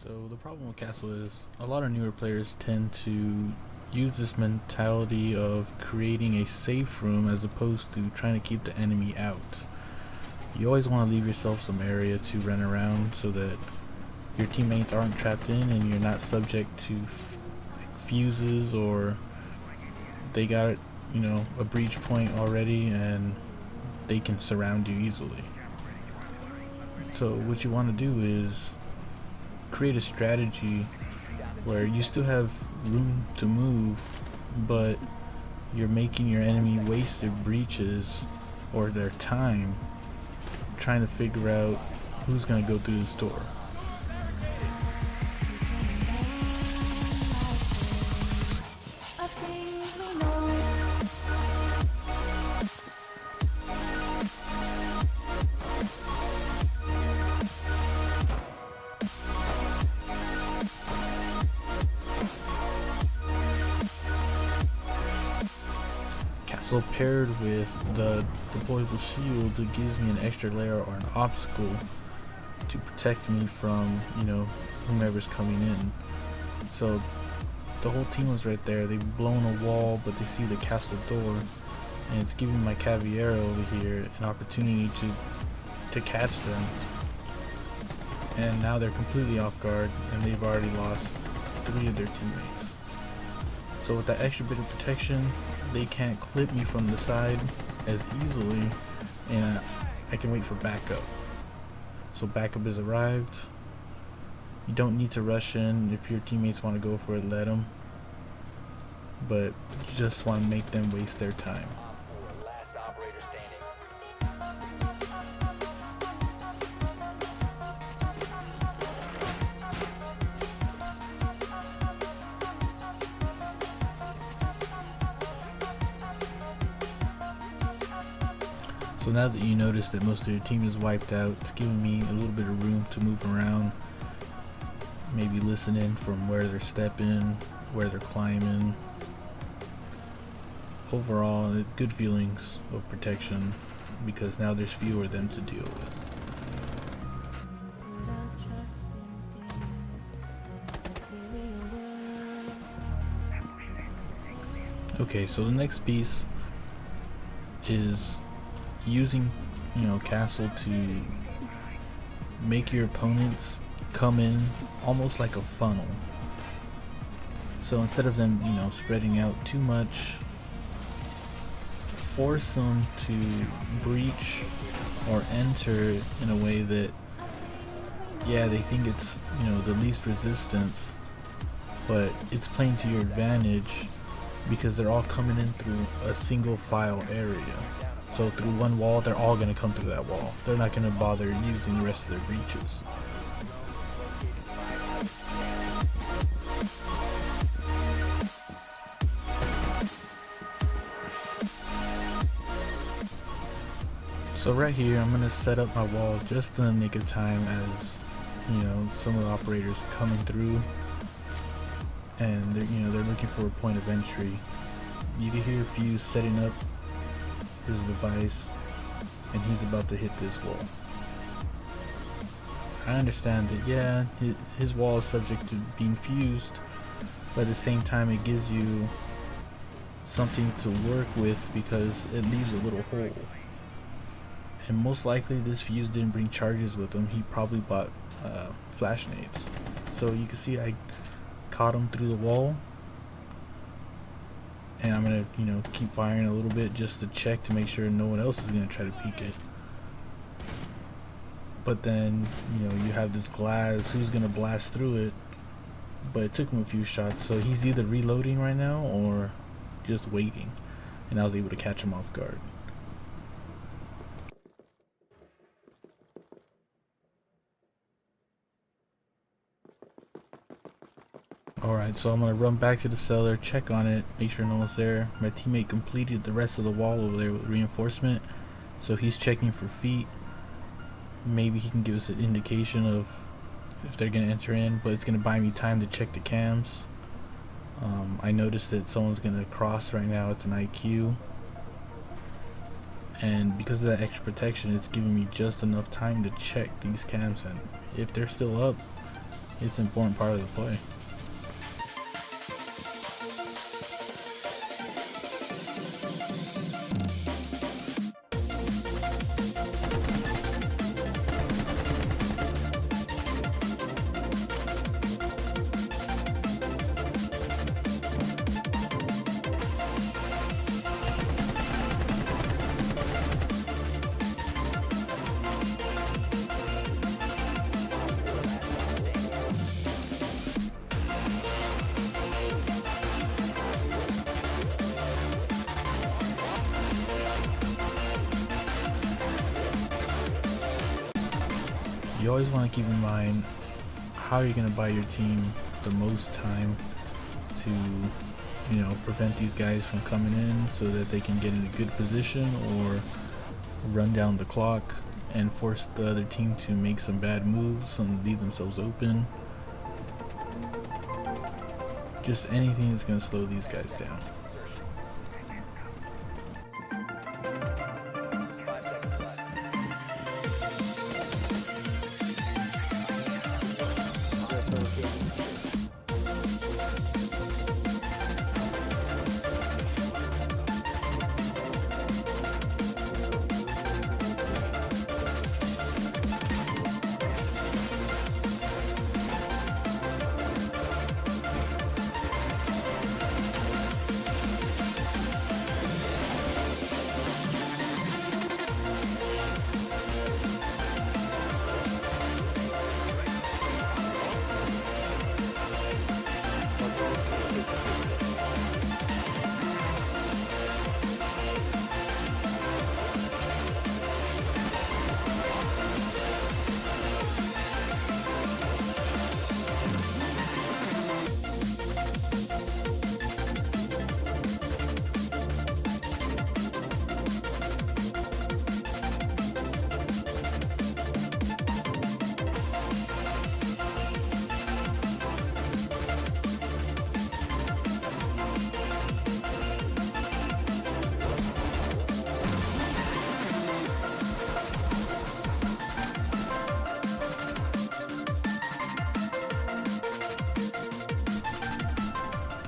So the problem with Castle is a lot of newer players tend to use this mentality of creating a safe room as opposed to trying to keep the enemy out. You always want to leave yourself some area to run around so that your teammates aren't trapped in and you're not subject to fuses, or they got a breach point already and they can surround you easily. So what you want to do is create a strategy where you still have room to move, but you're making your enemy waste their breaches or their time trying to figure out who's going to go through this door. So paired with the deployable shield, it gives me an extra layer or an obstacle to protect me from, whomever's coming in. So the whole team was right there. They've blown a wall, but they see the castle door, and it's giving my Cavaliero over here an opportunity to catch them. And now they're completely off guard, and they've already lost 3 of their teammates. So with that extra bit of protection, they can't clip me from the side as easily, and I can wait for backup. So backup has arrived. You don't need to rush in. If your teammates want to go for it, let them, but you just want to make them waste their time. So now that you notice that most of your team is wiped out, it's giving me a little bit of room to move around, maybe listen in from where they're stepping, where they're climbing. Overall, good feelings of protection because now there's fewer of them to deal with. Okay, so the next piece is using castle to make your opponents come in almost like a funnel. So instead of them spreading out too much, force them to breach or enter in a way that they think it's the least resistance, but it's playing to your advantage because they're all coming in through a single file area. So through one wall, they're all going to come through that wall. They're not going to bother using the rest of their breaches. So right here, I'm going to set up my wall just in the nick of time as, some of the operators are coming through. And they're looking for a point of entry. You can hear Fuse setting up his device, and he's about to hit this wall. I understand that his wall is subject to being fused, but at the same time it gives you something to work with because it leaves a little hole. And most likely this fuse didn't bring charges with him. He probably bought flash nades. So you can see I caught him through the wall, and I'm gonna keep firing a little bit just to check to make sure no one else is gonna try to peek it. But then you have this glass, who's gonna blast through it, but it took him a few shots, so he's either reloading right now or just waiting, and I was able to catch him off guard. Alright, so I'm going to run back to the cellar, check on it, make sure no one's there. My teammate completed the rest of the wall over there with reinforcement, so he's checking for feet. Maybe he can give us an indication of if they're going to enter in, but it's going to buy me time to check the cams. I noticed that someone's going to cross right now. It's an IQ. And because of that extra protection, it's giving me just enough time to check these cams, and if they're still up, it's an important part of the play. You always want to keep in mind how you're going to buy your team the most time to, you know, prevent these guys from coming in so that they can get in a good position, or run down the clock and force the other team to make some bad moves and leave themselves open. Just anything that's going to slow these guys down.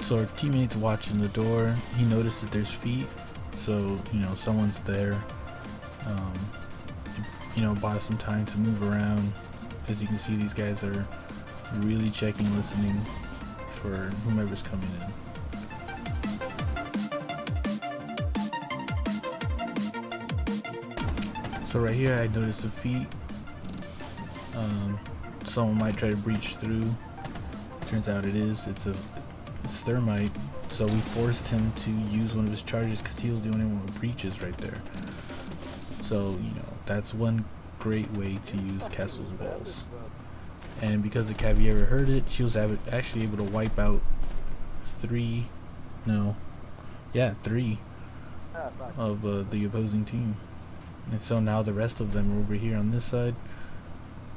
So our teammate's watching the door. He noticed that there's feet, so you know someone's there. You know, buy some time to move around. As you can see, these guys are really checking, listening for whomever's coming in. So right here, I noticed the feet. Someone might try to breach through. Turns out it's thermite, so we forced him to use one of his charges because he was the only one with breaches right there. So, you know, that's one great way to use Castle's balls. And because the Caviera heard it, she was actually able to wipe out three of the opposing team. And so now the rest of them are over here on this side.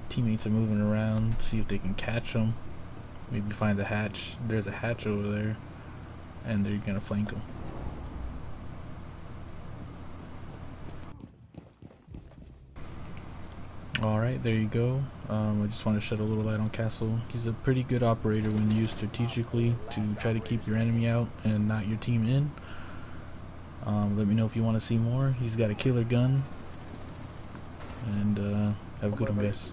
Teammates are moving around, see if they can catch them. Maybe find the hatch. There's a hatch over there, and they're gonna flank them. Alright, there you go. I just want to shed a little light on Castle. He's a pretty good operator when used strategically to try to keep your enemy out and not your team in. Let me know if you want to see more. He's got a killer gun. And have a good one, guys.